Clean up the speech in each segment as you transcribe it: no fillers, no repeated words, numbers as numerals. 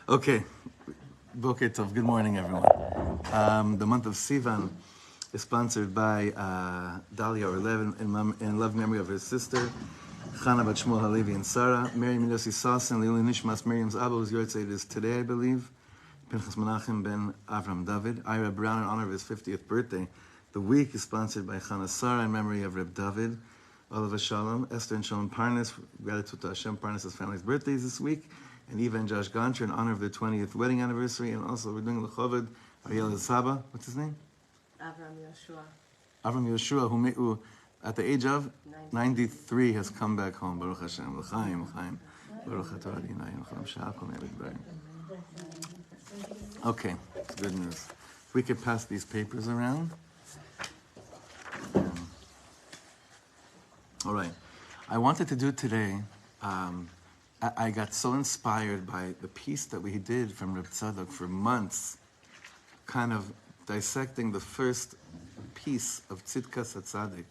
Okay, Boker Tov. Good morning, everyone. The month of Sivan is sponsored by Dalia Orlev in love memory of her sister, Chana Bat Shmuel Halevi and Sarah. Mary Milosi Sassen, Leili Nishmas, Miriam's Abba, whose Yortzeit is today, I believe. Pinchas Menachem ben Avram David. Ira Brown, in honor of his 50th birthday. The week is sponsored by Chana Sarah in memory of Reb David. Oliver Shalom, Esther and Shalom Parnas, gratitude to Hashem Parnas' family's birthdays this week. And Eva and Josh Goncher in honor of their 20th wedding anniversary. And also we're doing L'choved, Ariel Saba, what's his name? Avram Yoshua, who at the age of 93 has come back home. Baruch Hashem, L'chaim, L'chaim. Baruch HaTorah Adonai, L'chaim Sha'akol Me'elik. Okay, it's good news. If we could pass these papers around. All right. I wanted to do today, I got so inspired by the piece that we did from Reb Tzadok for months, kind of dissecting the first piece of Tzidkas HaTzadik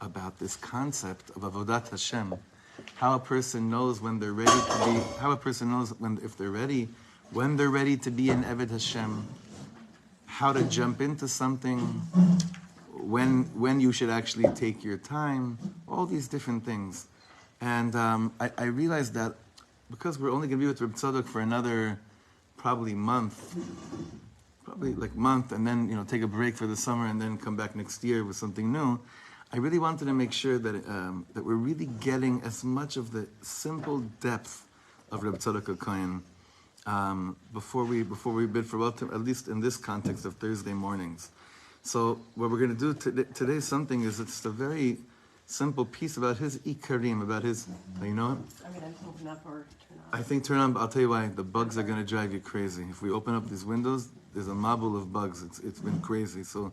about this concept of Avodat Hashem, how a person knows when they're ready to be, how a person knows if they're ready, when they're ready to be an Eved Hashem, how to jump into something, when you should actually take your time, all these different things. And I realized that because we're only going to be with Reb Tzadok for another probably month, and then take a break for the summer and then come back next year with something new, I really wanted to make sure that that we're really getting as much of the simple depth of Reb Tzadok HaKohen before we bid farewell to, at least in this context of Thursday mornings. So what we're going to do today something is it's a very simple piece about his Ikarim, about his, you know it? I mean, I'm open up or turn on. I think turn on, I'll tell you why, the bugs are going to drive you crazy. If we open up these windows, there's a mabul of bugs. It's been crazy. So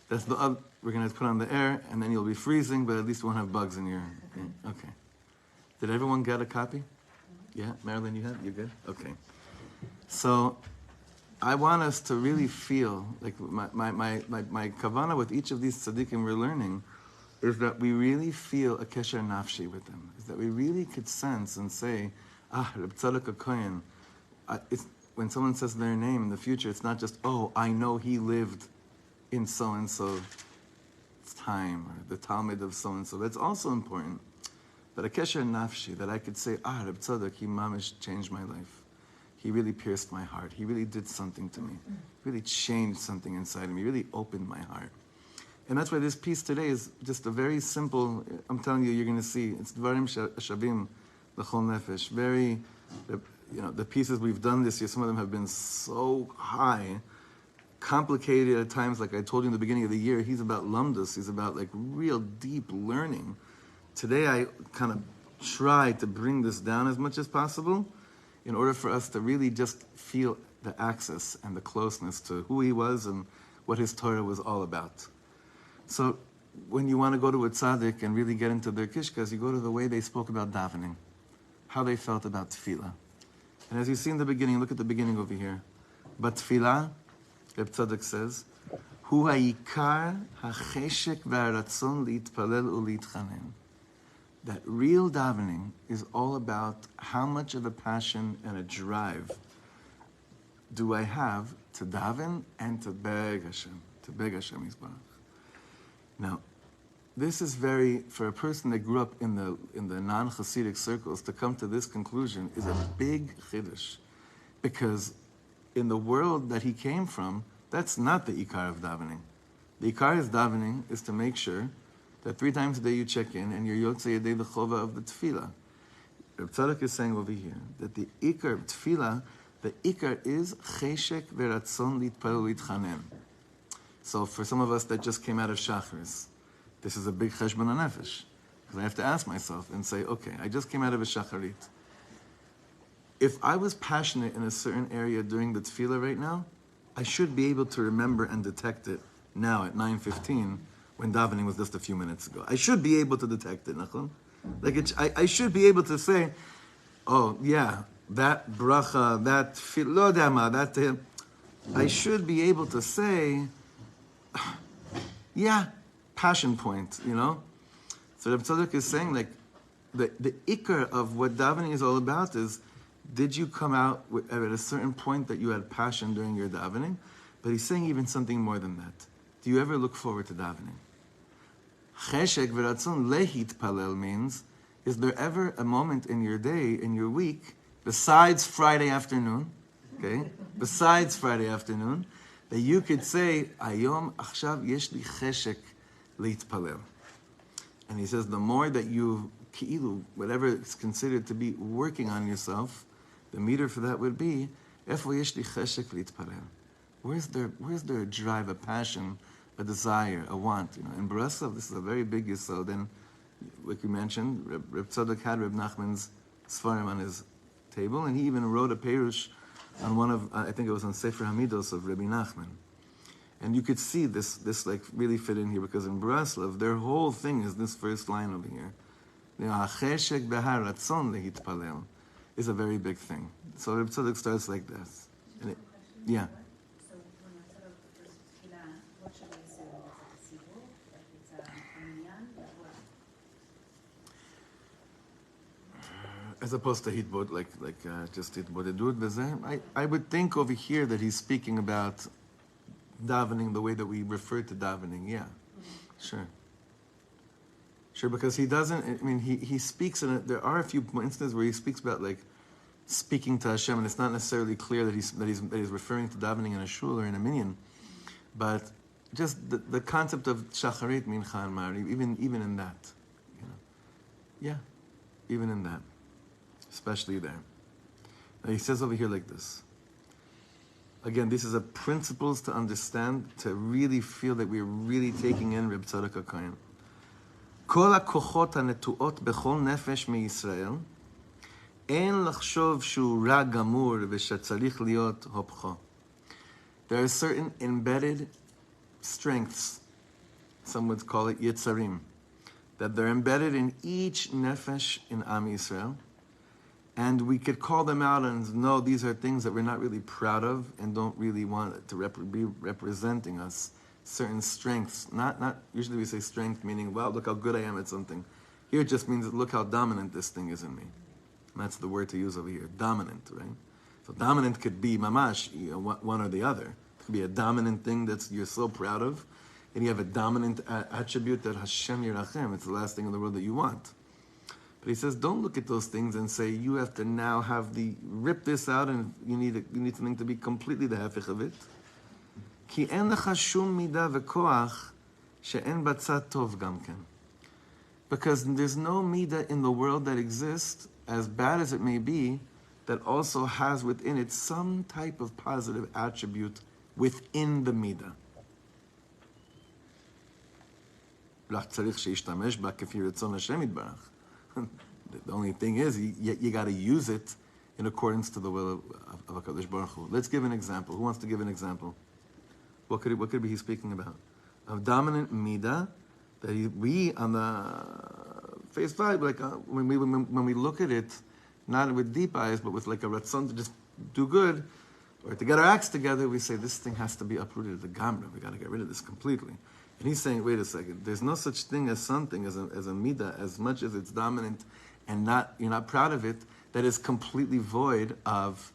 that's we're going to put on the air, and then you'll be freezing, but at least you won't have bugs in your, okay. Did everyone get a copy? Yeah, Marilyn, you have? You good? Okay. So I want us to really feel, like my kavanah with each of these tzaddikim we're learning, is that we really feel a kesher nafshi with them. Is that we really could sense and say, Reb Tzadok HaKohen. When someone says their name in the future, it's not just, I know he lived in so-and-so time, or the Talmud of so-and-so. That's also important. But a kesher nafshi, that I could say, Reb Tzadok, he mamish changed my life. He really pierced my heart. He really did something to me. He really changed something inside of me. He really opened my heart. And that's why this piece today is just a very simple, I'm telling you, you're going to see, it's Dvarim Shavim L'chol Nefesh. Very, the pieces we've done this year, some of them have been so high, complicated at times, like I told you in the beginning of the year. He's about lumdus, he's about like real deep learning. Today I kind of try to bring this down as much as possible in order for us to really just feel the access and the closeness to who he was and what his Torah was all about. So when you want to go to a tzaddik and really get into their kishkas, you go to the way they spoke about davening, how they felt about tefillah. And as you see in the beginning, look at the beginning over here. Betfilah, Reb Tzadok says, hu העיקר, החשק והרצון להתפלל ולהתחנן. That real davening is all about how much of a passion and a drive do I have to daven and to beg Hashem Yisbarach. Now, this is for a person that grew up in the non-Hasidic circles, to come to this conclusion is a big chiddush. Because in the world that he came from, that's not the ikar of davening. The ikar of davening is to make sure that 3 times a day you check in and you're yotzei yedei l'chova of the tefillah. Reb Tzadok is saying over here that the ikar of tefillah, the ikar is cheshek v'ratzon להתפלל ולהתחנן. So for some of us that just came out of Shacharis, this is a big cheshbon nefesh. Because I have to ask myself and say, okay, I just came out of a Shacharit. If I was passionate in a certain area during the tefillah right now, I should be able to remember and detect it now at 9:15 when davening was just a few minutes ago. I should be able to detect it, nachon? Like I should be able to say, that bracha, that tefillah, that I should be able to say, passion point, So Reb Tzadok is saying, like, the ikar of what davening is all about is did you come out at a certain point that you had passion during your davening? But he's saying even something more than that. Do you ever look forward to davening? Kheshek v'ratzon lehitpalel means, is there ever a moment in your day, in your week, besides Friday afternoon, okay, besides Friday afternoon, that you could say, Ayom achshav yesh li kheshek להתפלל. And he says, the more that you, whatever is considered to be working on yourself, the meter for that would be, איפה יש לי חשק להתפלל? Where's there a drive, a passion, a desire, a want? You know, in Breslov, this is a very big yesod. And like we mentioned, Reb Tzadok had Reb Nachman's Sfarim on his table, and he even wrote a perush on one of, I think it was on Sefer Hamidos of Rabbi Nachman. And you could see this like really fit in here, because in Breslov, their whole thing is this first line over here. You know, החשק והרצון להתפלל is a very big thing. So Reb Tzadok starts like this. And yeah. So when I set up the first tefillah, what should I say? It's a sequel? Like it's a minyan? As opposed to hitbod, like just hitbodedut. I would think over here that he's speaking about davening the way that we refer to davening. Yeah, sure, because he doesn't. I mean, he speaks in it. There are a few instances where he speaks about like speaking to Hashem, and it's not necessarily clear that he's referring to davening in a shul or in a minyan, but just the concept of shacharit, mincha, and mariv, even in that, you know, yeah, even in that, especially there. Now he says over here like this. Again, this is a principles to understand, to really feel that we're really taking in Reb Tzadok HaKohen. כל הכוחות הנטועות בכל נפש מישראל, אין לחשוב שהוא גמור ושצריך להיות הפכו. There are certain embedded strengths, some would call it yitzarim, that they're embedded in each nefesh in Am Yisrael. And we could call them out and know these are things that we're not really proud of and don't really want to be representing us. Certain strengths. Not usually we say strength meaning, wow, look how good I am at something. Here it just means, look how dominant this thing is in me. And that's the word to use over here, dominant, right? So dominant could be mamash, you know, one or the other. It could be a dominant thing that you're so proud of, and you have a dominant attribute that Hashem Yirachem, it's the last thing in the world that you want. But he says, don't look at those things and say, you have to now rip this out, and you need something to be completely the hefech of it. כי אין לך שום מידה וכוח שאין בצד טוב גם כן. Because there's no midah in the world that exists, as bad as it may be, that also has within it some type of positive attribute within the midah. צריך שישתמש בה כפי רצון השם יתברך. The only thing is, you got to use it in accordance to the will of HaKadosh Baruch Hu. Let's give an example. Who wants to give an example? What could it be he's speaking about? A dominant midah that we on the face value, like when we look at it, not with deep eyes, but with like a ratzon to just do good, or to get our acts together, we say this thing has to be uprooted. The gamra, we got to get rid of this completely. And he's saying, wait a second, there's no such thing as something as a midah, as much as it's dominant and you're not proud of it, that is completely void of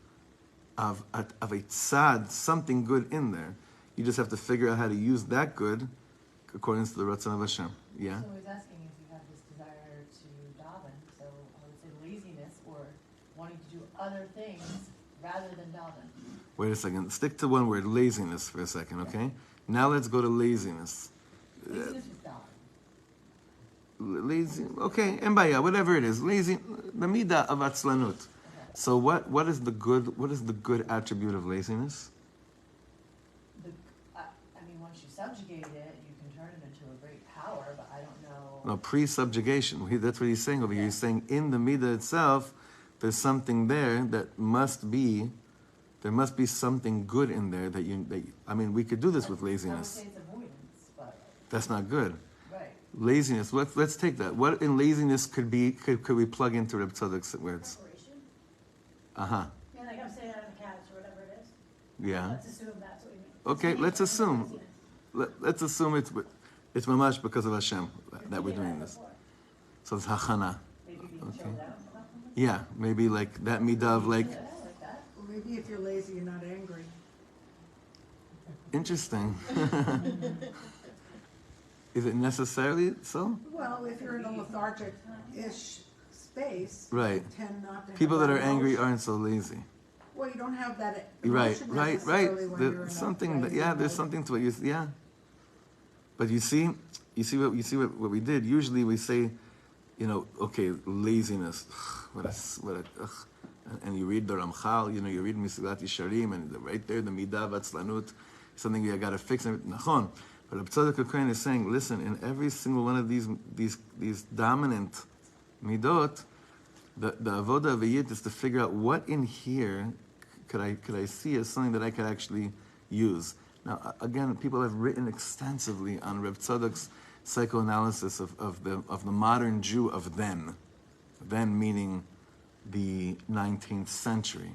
a tzad, something good in there. You just have to figure out how to use that good according to the Ratzon of Hashem. Yeah? So he's asking if you have this desire to daven, so I would say laziness or wanting to do other things rather than daven. Wait a second. Stick to one word, laziness, for a second, okay? Now let's go to laziness. Laziness is daven. Lazy, okay, embaya, whatever it is. Lazy, the midah of atzlanut. Okay. So what is the good attribute of laziness? Once you subjugate it, you can turn it into a great power, but I don't know. No, pre-subjugation. That's what he's saying over here. He's saying in the midah itself, there's something there that there must be something good in there we could do this with laziness. I would say it's avoidance, but that's not good. Right. Laziness. Let's take that. What in laziness could we plug into Reb Tzadok's words? Preparation? Uh-huh. Yeah, like I'm saying out of the couch or whatever it is. Yeah. Let's assume that's what we mean. Okay, let's assume. Let's assume it's mamash because of Hashem that we're doing this. So it's hachana. maybe being Okay. chilled out about something? Yeah, maybe like that midah of like, Yeah, like that. Or maybe if you're lazy, you're not angry. interesting. Is it necessarily so? Well, if you're in a lethargic-ish space, Right. you tend not to have People that are emotion. angry aren't so lazy. Well, you don't have that Right, emotion right. necessarily when you're in There's a something that, crazy yeah, there's mode. something to it. Yeah. But you see what we did. Usually we say, okay, laziness. And you read the Ramchal, you read Misilat Yesharim, and right there, the midah v'atzlanut, something you got to fix. Nachon. But Tzadok is saying, listen, in every single one of these dominant midot, the avodah v'yit is to figure out what in here could I see as something that I could actually use. Now, again, people have written extensively on Rav Tzadok's psychoanalysis of the modern Jew of then meaning the 19th century.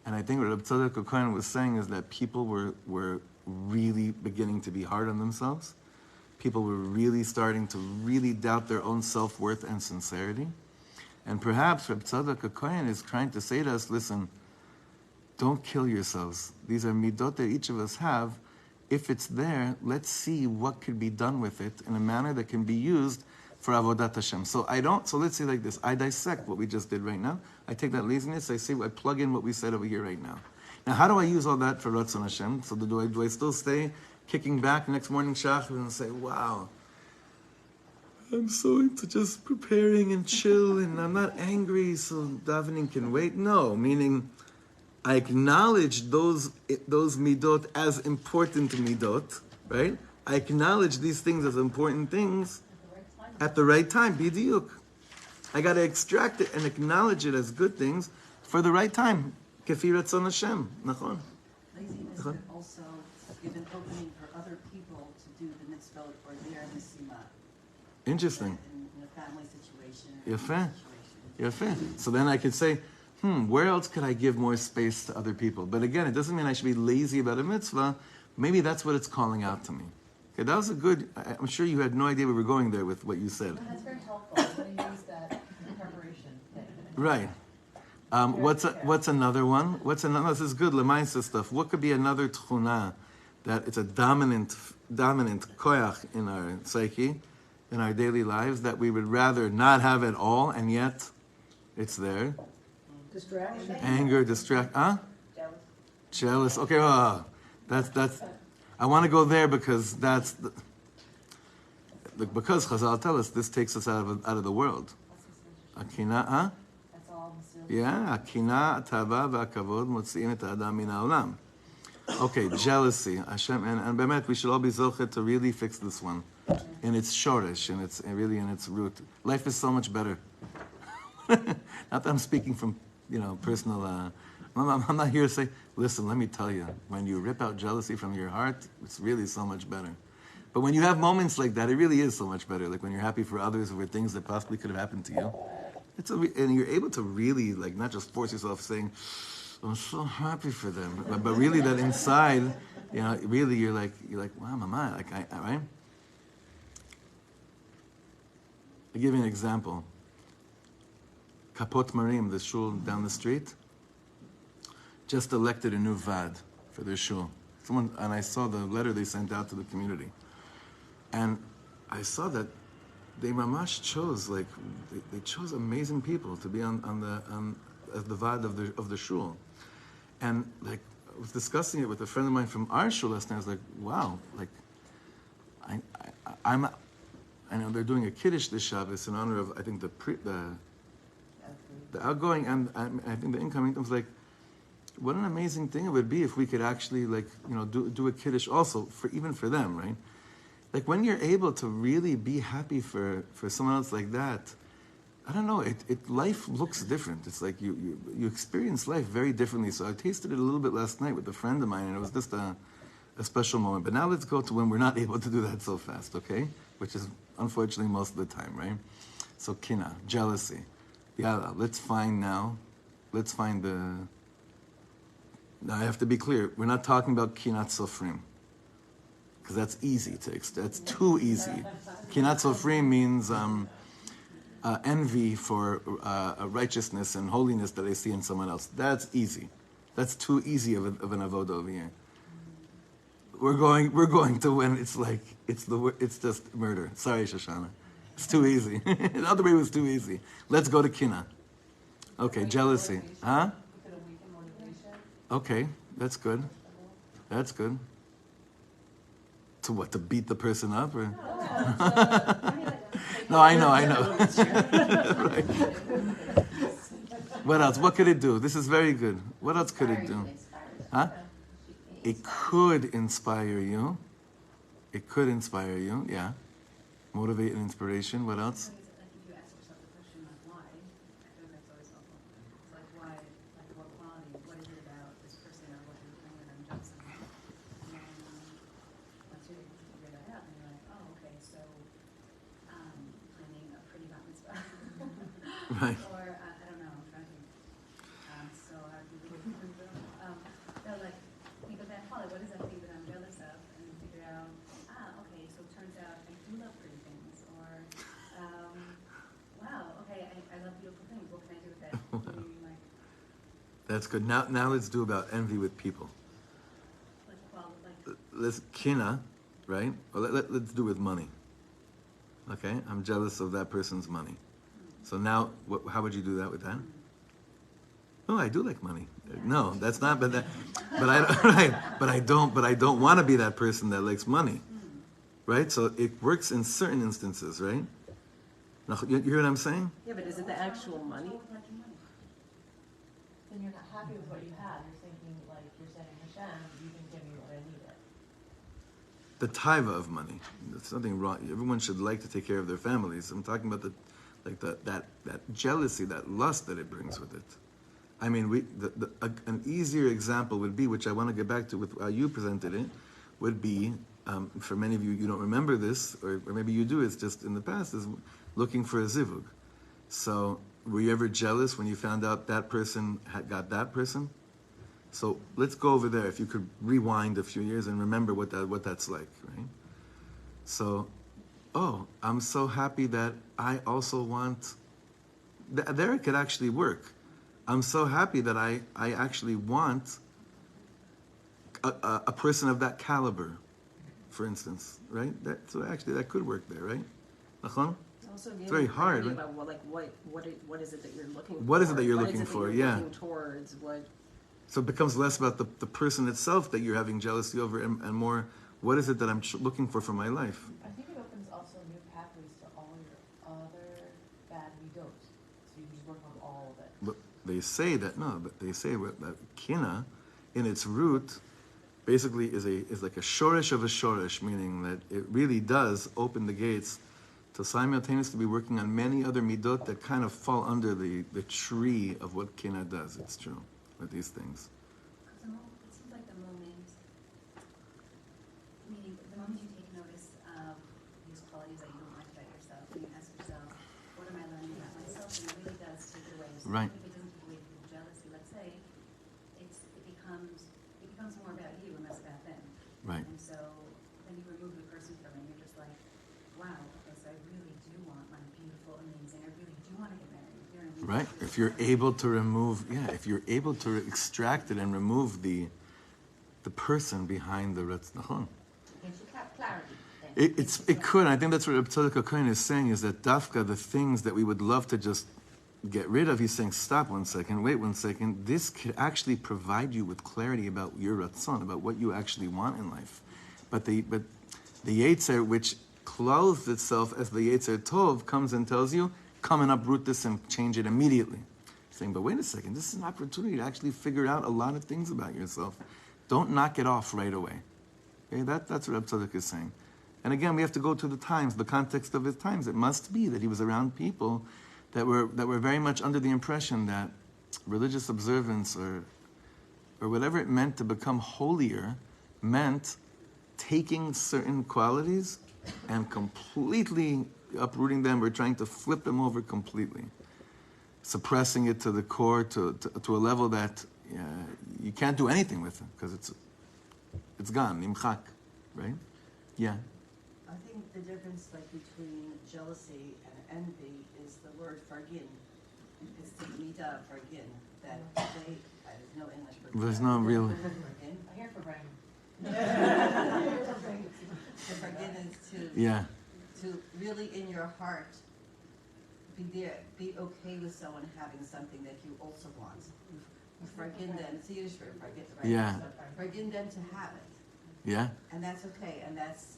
And I think what Rav Tzadok was saying is that people were really beginning to be hard on themselves. People were really starting to really doubt their own self-worth and sincerity. And perhaps Rav Tzadok is trying to say to us, listen, don't kill yourselves. These are midot that each of us have. If it's there, let's see what could be done with it in a manner that can be used for avodat Hashem. So let's say like this. I dissect what we just did right now. I take that laziness, I plug in what we said over here right now. Now, how do I use all that for Ratzon Hashem? So do I still stay kicking back next morning shachar and say, wow, I'm so into just preparing and chill and I'm not angry so davening can wait? No, meaning I acknowledge those midot as important midot, right? I acknowledge these things as important things at the right time. Bidiyuk. I got to extract it and acknowledge it as good things for the right time. Kefi Ratzon Hashem. Nachon. Laziness could also give an opening for other people to do the mitzvot or their misima. Interesting. In a family situation. Yafeh. Yafeh. So then I could say, where else could I give more space to other people? But again, it doesn't mean I should be lazy about a mitzvah. Maybe that's what it's calling out to me. Okay, that was a good, I'm sure you had no idea we were going there with what you said. That's very helpful when you use that preparation thing. Right. What's another one? This is good, Lemaisa stuff. What could be another tchuna that it's a dominant koyach in our psyche, in our daily lives, that we would rather not have at all, and yet it's there? Distraction. Anger, jealous. Okay, that's. I want to go there because because Chazal tell us this takes us out of the world. Akina, That's all Mr. yeah, akina, tava, v'akavod motzi'im et ha'adam min ha'olam. Okay, jealousy. Hashem, and bemet, we should all be zochet to really fix this one in its shoresh, in its root. Life is so much better. Not that I'm speaking from personal. I'm not here to say, listen, let me tell you, when you rip out jealousy from your heart, it's really so much better. But when you have moments like that, it really is so much better. Like when you're happy for others or for things that possibly could have happened to you. And you're able to really, not just force yourself saying, I'm so happy for them. But really that inside, really you're like, wow, mama, right? I'll give you an example. Kapot Marim, the shul down the street, just elected a new vad for their shul. And I saw the letter they sent out to the community. And I saw that they mamash chose, they chose amazing people to be as the vad of the shul. And I was discussing it with a friend of mine from our shul last night. I was like, wow, I know they're doing a kiddush this Shabbos in honor of, I think, the outgoing and I think the incoming. I was like, what an amazing thing it would be if we could actually do a kiddush also even for them, right? Like when you're able to really be happy for someone else like that, I don't know, life looks different. It's like you experience life very differently. So I tasted it a little bit last night with a friend of mine, and it was just a special moment. But now let's go to when we're not able to do that so fast, okay? Which is unfortunately most of the time, right? So kina, jealousy. Yeah, let's find now. Now I have to be clear. We're not talking about kinat sofrim, because that's easy. That's too easy. Kinat sofrim means envy for righteousness and holiness that they see in someone else. That's easy. That's too easy of an avodah over here. We're going to win. It's like it's just murder. Sorry, Shoshana. It's too easy. The other way was too easy. Let's go to kina. Okay, jealousy. Huh? Okay, that's good. That's good. To what? To beat the person up? Or? No, I know. Right. What else? What could it do? This is very good. What else could it do? Huh? It could inspire you. It could inspire you, yeah. Motivate and inspiration. What else? Like if you ask yourself the question like why, I feel that's always helpful. It's like why, like what quality, what is it about this person or what they're doing that I'm jealous of? And then once you figure that out, then you're like, oh, okay, so planning a pretty bat mitzvah. Right. Or I don't know, I'm trying to think. So how do you no, like think of that quality. What is that thing that I'm jealous of? And figure out, okay, so it turns out I do love pretty things. Or, wow, okay, I love beautiful things. What can I do with that? Like, That's good. Now let's do about envy with people. Let's kina, right? Well, let's do with money. Okay, I'm jealous of that person's money. So now, how would you do that with that? No, I do like money. No, that's not. But I don't want to be that person that likes money, right? So it works in certain instances, right? Now, you hear what I'm saying? Yeah, but is it the actual money? Then you're not happy with what you have. You're thinking, like, you're saying, Hashem, you didn't give me what I needed. The taiva of money. There's nothing wrong. Everyone should like to take care of their families. I'm talking about that jealousy, that lust that it brings with it. I mean, an easier example would be, which I want to get back to with how you presented it, would be, for many of you, you don't remember this, or maybe you do, it's just in the past, is looking for a zivug. So, were you ever jealous when you found out that person had got that person? So, let's go over there, if you could rewind a few years and remember what that's like, right? So, oh, I'm so happy that I also want, there it could actually work. I'm so happy that I actually want a person of that caliber, for instance, right? So actually that could work there, right? Also, it's very hard, right? About what is it that you're looking for? What is it that you're looking for? Yeah. Looking towards what? So it becomes less about the person itself that you're having jealousy over, and more, what is it that I'm looking for my life? I think it opens also new pathways to all your other bad midot. So you just work on all of it. But they say that that kina, in its root, basically is like a shoresh of a shoresh, meaning that it really does open the gates to simultaneously be working on many other midot that kind of fall under the tree of what kina does. It's true with these things. it seems like the moment, meaning the moment you take notice of these qualities that you don't like about yourself, and you ask yourself, what am I learning about myself? And it really does take away. So Right. if it doesn't take away the jealousy, let's say, it becomes more about you and less about them. Right. And so then you remove the person from it, and you're just like, wow, okay, so I really do want my beautiful, amazing, I really do want to get married. You know what I mean? Right? If you're able to remove, if you're able to extract it and remove the person behind the Ratzon. Gives you clarity. It could. I think that's what Tzadok is saying, is that dafka, the things that we would love to just get rid of, he's saying, stop one second, wait one second. This could actually provide you with clarity about your Ratzon, about what you actually want in life. But the Yetzer, which clothes itself as the Yetzer Tov, comes and tells you, come and uproot this and change it immediately. Saying, but wait a second, this is an opportunity to actually figure out a lot of things about yourself. Don't knock it off right away. Okay, that's what Tzadok is saying. And again, we have to go to the times, the context of his times. It must be that he was around people that were very much under the impression that religious observance or whatever it meant to become holier meant taking certain qualities and completely uprooting them or trying to flip them over completely, suppressing it to the core to a level that you can't do anything with it because it's gone, imchak, right? Yeah. I think the difference, like between jealousy and envy is the word fargin. It's the midah fargin that they. There's no English for. There's no real. Fargin. I'm here for brain. The fargin is Yeah. to really in your heart be okay with someone having something that you also want. Fargin them. It's a Yiddish word, fargin, right? Yeah. Fargin them to have it. Yeah. And that's okay, and that's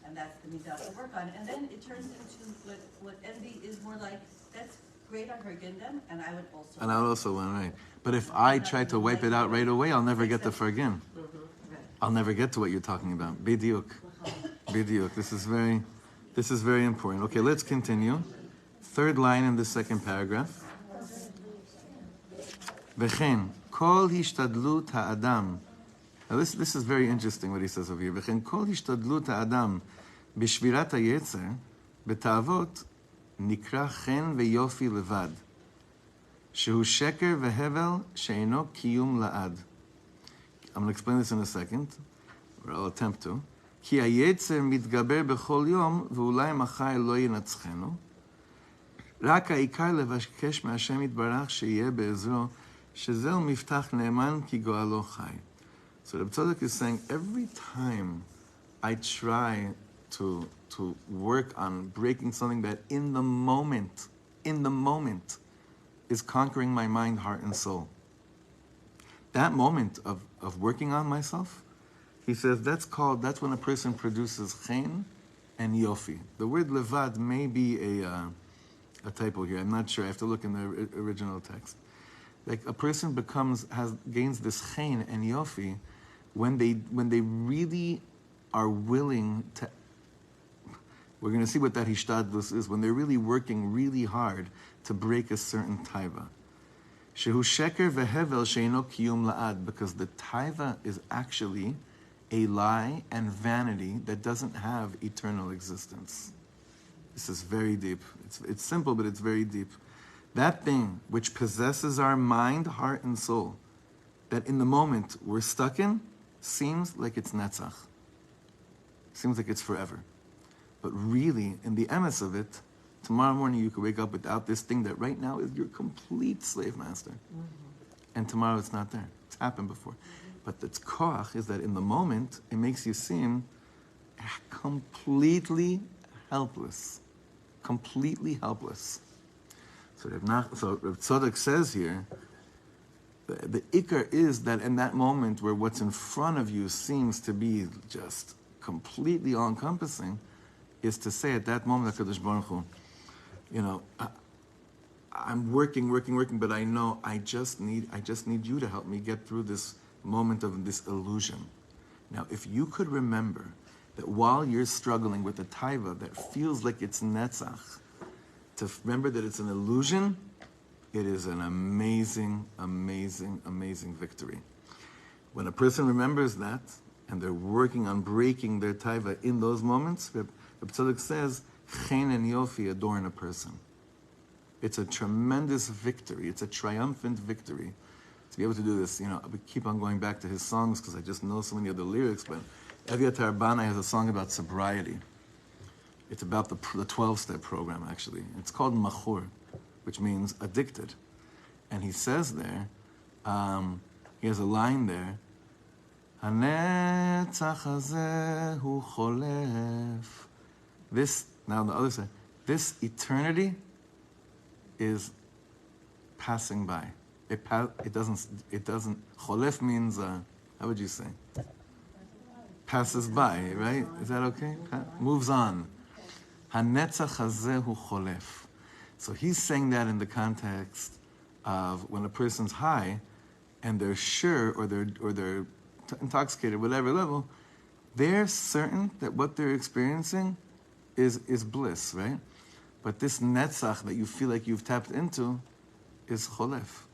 and that's the midah to work on. And then it turns into what envy is more like, that's great, I forgive them, and I would also. And I would also want, right. But if I try to wipe it out right away, I'll never get to forgive. I'll never get to what you're talking about. Bidiuk. Bidiuk. This is very important. Okay, let's continue. Third line in the second paragraph. וכן, כל השתדלות האדם. Now this is very interesting what he says over here. וכן כל השתדלות האדם בשבירת היצר, בתאוות, נקרא חן ויופי לבד. שהוא שקר והבל שאינו קיום לעד. I'm going to explain this in a second, or I'll attempt to. כי היצר מתגבר בכל יום, ואולי מחר לא ינצחנו. רק העיקר לבקש מהשם יתברך שיהיה בעזרו, שזהו מפתח נאמן כי גואלו חי. So the Tzadok is saying, every time I try to work on breaking something that in the moment, is conquering my mind, heart, and soul. That moment of working on myself, he says, that's when a person produces chen and yofi. The word levad may be a typo here. I'm not sure. I have to look in the original text. Like a person gains this chen and yofi when they really are willing to. We're going to see what that hishtadlut is, when they're really working really hard to break a certain taiva. Shehu sheker ve'hevel she'eno kiyum la'ad, because the taiva is actually a lie and vanity that doesn't have eternal existence. This is very deep. It's simple, but it's very deep. That thing which possesses our mind, heart, and soul, that in the moment we're stuck in, seems like it's netzach. Seems like it's forever. But really, in the emes of it, tomorrow morning you could wake up without this thing that right now is your complete slave master. Mm-hmm. And tomorrow it's not there. It's happened before. Mm-hmm. But the koach is that in the moment, it makes you seem completely helpless. Completely helpless. So Rav Tzadok says here, the ikar is that in that moment where what's in front of you seems to be just completely all-encompassing, is to say at that moment, HaKadosh Baruch Hu, I'm working, but I know I just need you to help me get through this moment of this illusion. Now, if you could remember that while you're struggling with a taiva that feels like it's netzach, to remember that it's an illusion, it is an amazing, amazing, amazing victory. When a person remembers that, and they're working on breaking their taiva in those moments, Reb Tzadok says, chen and yofi adorn a person. It's a tremendous victory. It's a triumphant victory to be able to do this. I keep on going back to his songs because I just know so many of the lyrics, but Eviatar Banai has a song about sobriety. It's about the 12-step program, actually. It's called Machur, which means addicted. And he says there, he has a line there, Hanetzach hazeh hu cholef. This, now on the other side, this eternity is passing by. It doesn't, cholef means, how would you say? Passes by, right? Is that okay? Moves on. Hanetzach hazeh hu cholef. So he's saying that in the context of when a person's high and they're sure or they're intoxicated, whatever level, they're certain that what they're experiencing is bliss, right? But this netzach that you feel like you've tapped into is cholef.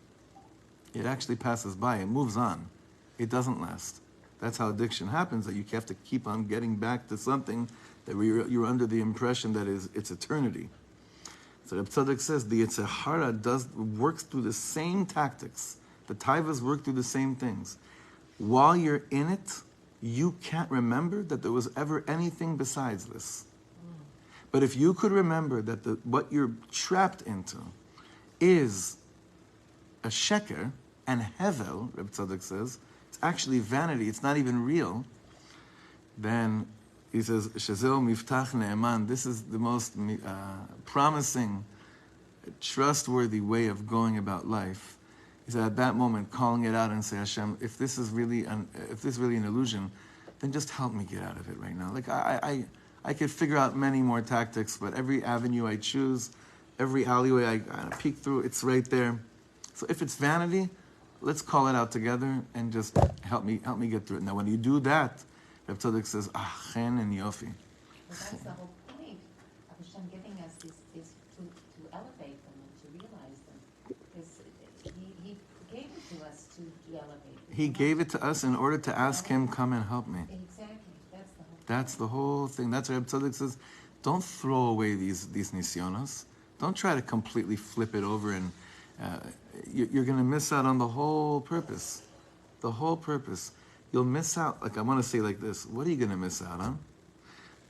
It actually passes by. It moves on. It doesn't last. That's how addiction happens, that you have to keep on getting back to something that you're under the impression that it's eternity. So Reb Tzadok says the Yitzhara works through the same tactics. The taivas work through the same things. While you're in it, you can't remember that there was ever anything besides this. But if you could remember that what you're trapped into is a sheker and hevel, Reb Tzadok says, it's actually vanity, it's not even real, then he says, Shezeo miftach ne'eman, this is the most promising, trustworthy way of going about life. He said, at that moment, calling it out and say, Hashem, if this is really an illusion, then just help me get out of it right now. Like I could figure out many more tactics, but every avenue I choose, every alleyway I peek through, it's right there. So if it's vanity, let's call it out together and just help me get through it. Now, when you do that, Rav Tzadok says, "Chain and Yofi." Well, that's the whole point of Hashem giving us these to elevate them and to realize them. He gave it to us to elevate them. He gave it to us in order to ask Him, "Come and help me." Exactly. That's the whole thing. That's what Rav Tzadok says. Don't throw away these nisyonos. Don't try to completely flip it over, and you're going to miss out on the whole purpose. The whole purpose. You'll miss out, like I want to say like this, what are you going to miss out on?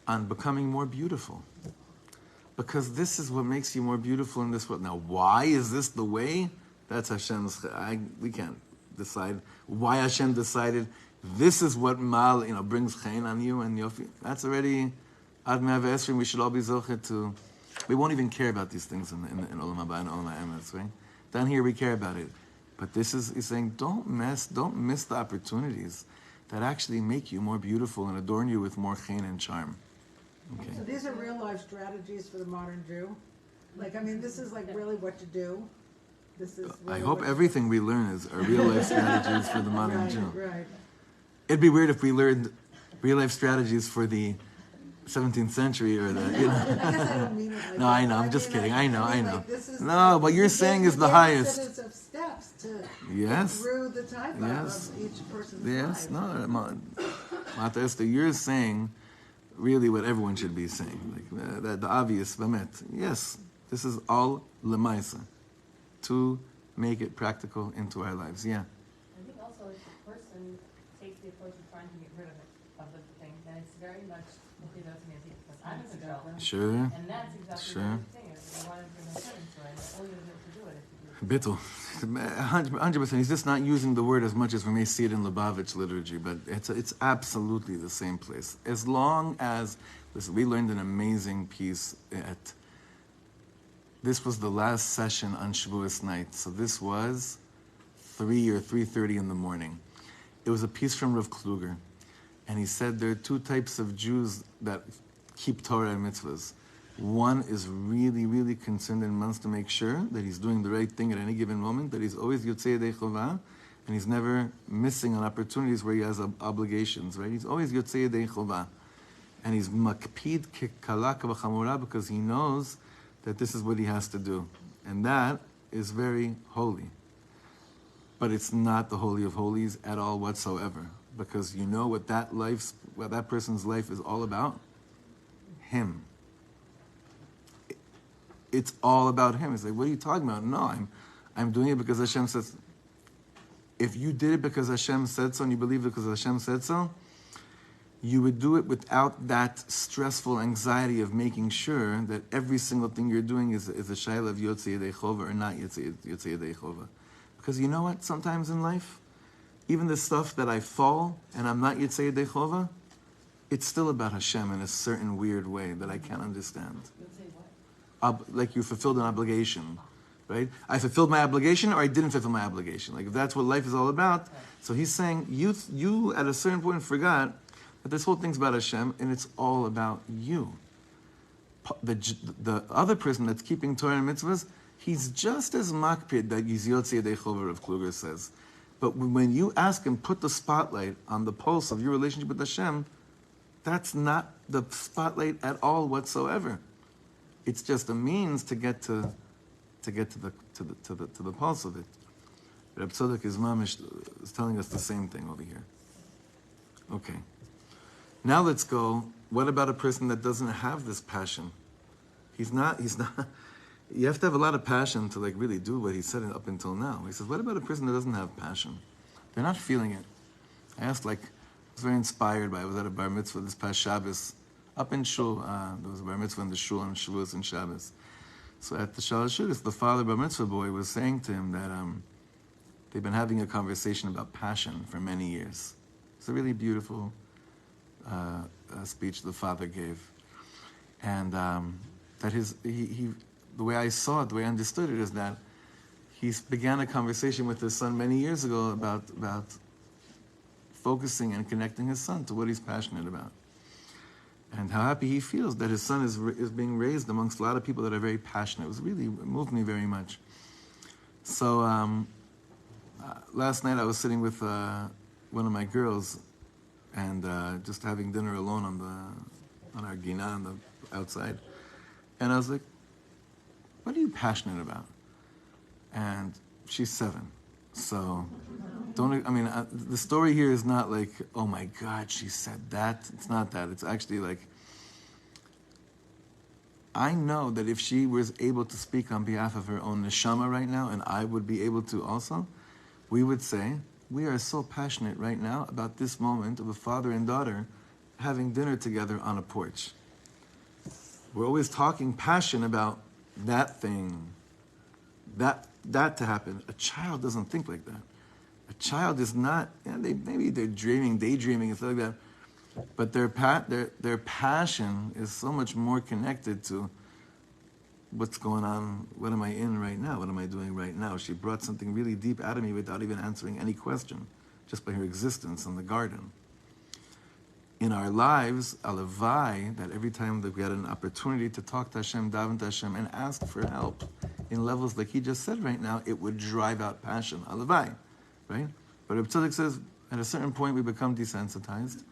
On becoming more beautiful. Because this is what makes you more beautiful in this world. Now, why is this the way? That's Hashem's, we can't decide why Hashem decided this is what brings chayin on you and yofi. That's already, Ad Me'av Esrim, we should all be zochet to, we won't even care about these things in Olam Haba and Olam HaEmetz, right? Down here we care about it. But this is, he's saying, don't miss the opportunities that actually make you more beautiful and adorn you with more chayin and charm. Okay. So these are real life strategies for the modern Jew? This is like really what you do? This is really I hope everything we learn are real life strategies for the modern Jew. Right. It'd be weird if we learned real life strategies for the 17th century or the, I guess I don't mean it like No, that. I know, I'm just kidding. I know. Like, this is No, what you're saying is the highest. Of steps to Yes. through the time Yes. of each person's Yes, life. no, Mata Esther, you're saying really what everyone should be saying. Like the obvious, Bamet. Yes, this is all lemaisa, to make it practical into our lives. Yeah. I think also if the person takes the approach of trying to get rid of the thing, then it's very much because I'm a control. Sure. And that's exactly Sure. the thing. I wanted to bring a sentence to it. All you have to do it if you do it. Bittul. 100%. He's just not using the word as much as we may see it in Lubavitch liturgy, but it's absolutely the same place. As long as, listen, we learned an amazing piece this was the last session on Shavuos night, so this was 3 or 3:30 in the morning. It was a piece from Rav Kluger, and he said there are two types of Jews that keep Torah and mitzvahs. One is really, really concerned and wants to make sure that he's doing the right thing at any given moment, that he's always yotzei yedei chovah, and he's never missing on opportunities where he has obligations, right? He's always yotzei yedei chovah. And he's makpid kekala kavachamura because he knows that this is what he has to do. And that is very holy. But it's not the Holy of Holies at all whatsoever. Because you know what that person's life is all about? Him. It's all about him. It's like, what are you talking about? No, I'm doing it because Hashem says. If you did it because Hashem said so and you believe it because Hashem said so, you would do it without that stressful anxiety of making sure that every single thing you're doing is a shayla of yotzei yedei chovah or not yotzei yedei chovah. Because you know what? Sometimes in life, even the stuff that I fall and I'm not yotzei yedei chovah, it's still about Hashem in a certain weird way that I can't understand. Like you fulfilled an obligation, right? I fulfilled my obligation or I didn't fulfill my obligation. Like if that's what life is all about. So he's saying, you at a certain point forgot that this whole thing's about Hashem and it's all about you. The other person that's keeping Torah and mitzvahs, he's just as makpid that he's yotzei yedei chovah, Rav Kluger says. But when you ask him, put the spotlight on the pulse of your relationship with Hashem, that's not the spotlight at all whatsoever. It's just a means to get to the pulse of it. Reb Tzadok is telling us the same thing over here. Okay. Now let's go. What about a person that doesn't have this passion? He's not. You have to have a lot of passion to really do what he said up until now. He says, what about a person that doesn't have passion? They're not feeling it. I asked, I was very inspired by, I was at a bar mitzvah this past Shabbos. up in shul. There was a bar mitzvah in the shul on Shavuos and Shabbos. So at the Shalosh Shudas, the father bar mitzvah boy was saying to him that they've been having a conversation about passion for many years. It's a really beautiful speech the father gave, and that the way I saw it, the way I understood it, is that he began a conversation with his son many years ago about focusing and connecting his son to what he's passionate about, and how happy he feels that his son is being raised amongst a lot of people that are very passionate. It moved me very much. So last night I was sitting with one of my girls and just having dinner alone on our gina on the outside, and I was like, "What are you passionate about?" And she's 7, so the story here is not like, "Oh my God, she said that." It's not that. It's actually like, I know that if she was able to speak on behalf of her own neshama right now, and I would be able to also, we would say, we are so passionate right now about this moment of a father and daughter having dinner together on a porch. We're always talking passion about that thing, that to happen. A child doesn't think like that. A child is not, maybe they're daydreaming and stuff like that, but their passion is so much more connected to what's going on, what am I in right now, what am I doing right now. She brought something really deep out of me without even answering any question, just by her existence in the garden. In our lives, alavai, that every time that we had an opportunity to talk to Hashem, daven to Hashem, and ask for help in levels like he just said right now, it would drive out passion, alavai, right? But Rav Tzadok says, at a certain point we become desensitized,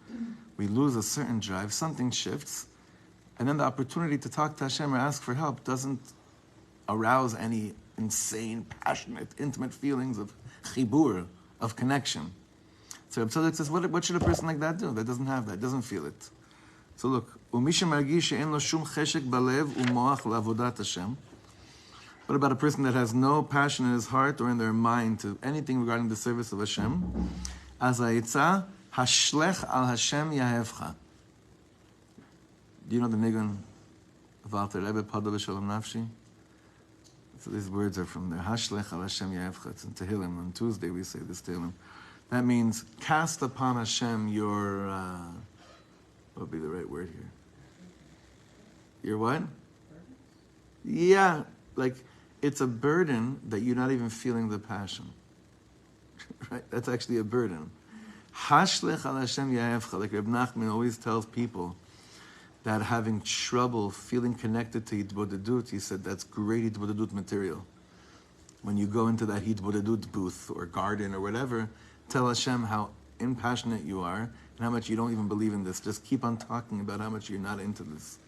we lose a certain drive, something shifts, and then the opportunity to talk to Hashem or ask for help doesn't arouse any insane, passionate, intimate feelings of chibur, of connection. So Rav Tzadok says, what should a person like that do? That doesn't have that, doesn't feel it. So look, ומי שמרגיש שאין לו שום חשק בלב ומוח לעבודת השם. What about a person that has no passion in his heart or in their mind to anything regarding the service of Hashem? אז העצה, השלך על השם יאהבך. Do you know the nigun of Alter Rebbe, Pada B'Shalom Nafshi? So these words are from there. Hashlech al Hashem Ya'evcha. It's in Tehillim. On Tuesday we say this Tehillim. That means cast upon Hashem your, what would be the right word here? Your what? Yeah, like it's a burden that you're not even feeling the passion. Right? That's actually a burden. Hashlech al Hashem Ya'evcha. Like Reb Nachman always tells people that having trouble feeling connected to Hitbodedut, he said that's great Hitbodedut material. When you go into that Hitbodedut booth or garden or whatever, tell Hashem how impassionate you are and how much you don't even believe in this. Just keep on talking about how much you're not into this,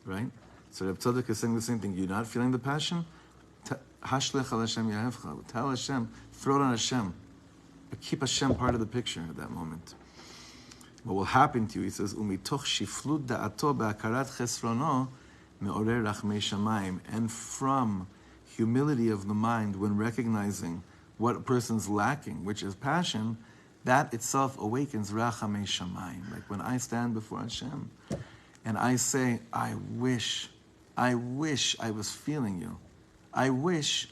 right? So Reb Tzadok is saying the same thing. You're not feeling the passion? Hashlech al Hashem Ya'evcha. Tell Hashem, throw it on Hashem. But keep Hashem part of the picture at that moment. What will happen to you, he says, ומתוך שפלות דעתו בהכרת חסרונו, מעורר רחמי שמיים. And from humility of the mind, when recognizing what a person's lacking, which is passion, that itself awakens rachamei shamayim. Like when I stand before Hashem, and I say, I wish I was feeling you. I wish,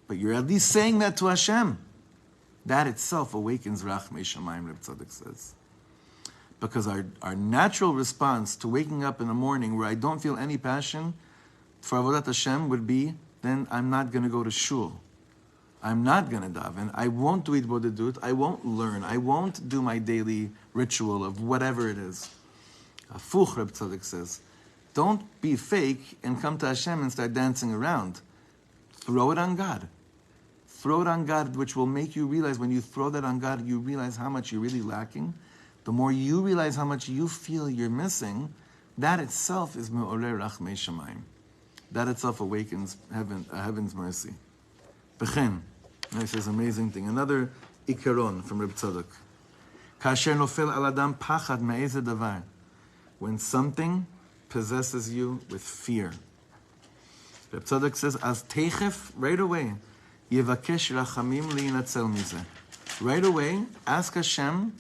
but you're at least saying that to Hashem. That itself awakens rachamei shamayim, Rav Tzadok says. Because our natural response to waking up in the morning where I don't feel any passion for Avodat Hashem would be, then I'm not going to go to shul. I'm not going to daven. I won't do Hitbodedut. I won't learn. I won't do my daily ritual of whatever it is. Aphuch, Reb Tzadok says, don't be fake and come to Hashem and start dancing around. Throw it on God. Throw it on God, which will make you realize, when you throw that on God, you realize how much you're really lacking. The more you realize how much you feel you're missing, that itself is me'orer rachmei shamayim. That itself awakens heaven's mercy. B'chen, he says amazing thing. Another ikaron from Reb Tzadok. Kasher nofel al adam pachad me'eze davar. When something possesses you with fear. Reb Tzadok says, as teichef, right away, yevakesh rachamim li'inatzel mizeh. Right away, ask Hashem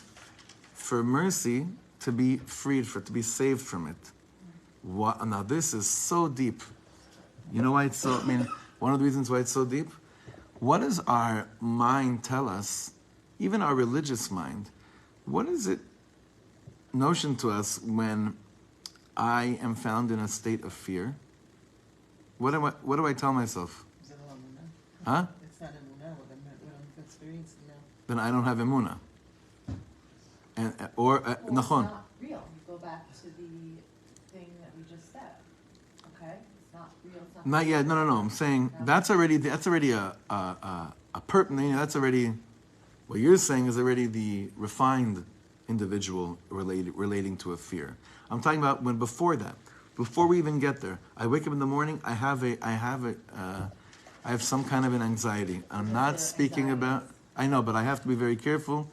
for mercy to be freed, to be saved from it. What, now this is so deep. You know why it's so, one of the reasons why it's so deep? What does our mind tell us, even our religious mind, what is it notion to us when I am found in a state of fear? What do I tell myself? Huh? It's not emunah, what I'm experiencing now. Then I don't have emunah. Or Well, nachon. it's not real. You go back to the thing that we just said. Okay? It's not real. It's Not yet. No. I'm saying that's already a pertinent. That's already what you're saying is already the refined individual relating to a fear. I'm talking about when before that, before we even get there. I wake up in the morning. I have some kind of an anxiety. I'm not speaking about. I know, but I have to be very careful,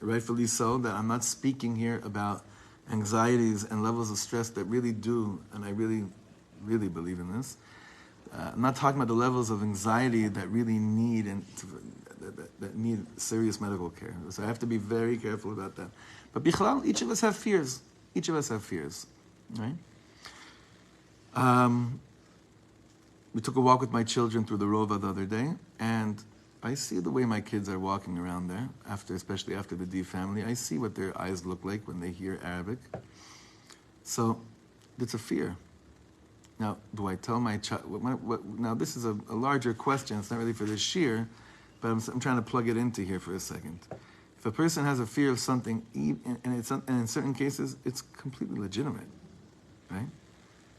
rightfully so, that I'm not speaking here about anxieties and levels of stress that really do, and I really, really believe in this. I'm not talking about the levels of anxiety that really need that need serious medical care. So I have to be very careful about that. But bichlal, each of us have fears. Each of us have fears, right? We took a walk with my children through the Rova the other day, and I see the way my kids are walking around there, especially after the D family. I see what their eyes look like when they hear Arabic. So it's a fear. Now, do I tell my child? Now, this is a larger question. It's not really for this sheer, but I'm trying to plug it into here for a second. If a person has a fear of something, and in certain cases, it's completely legitimate, right?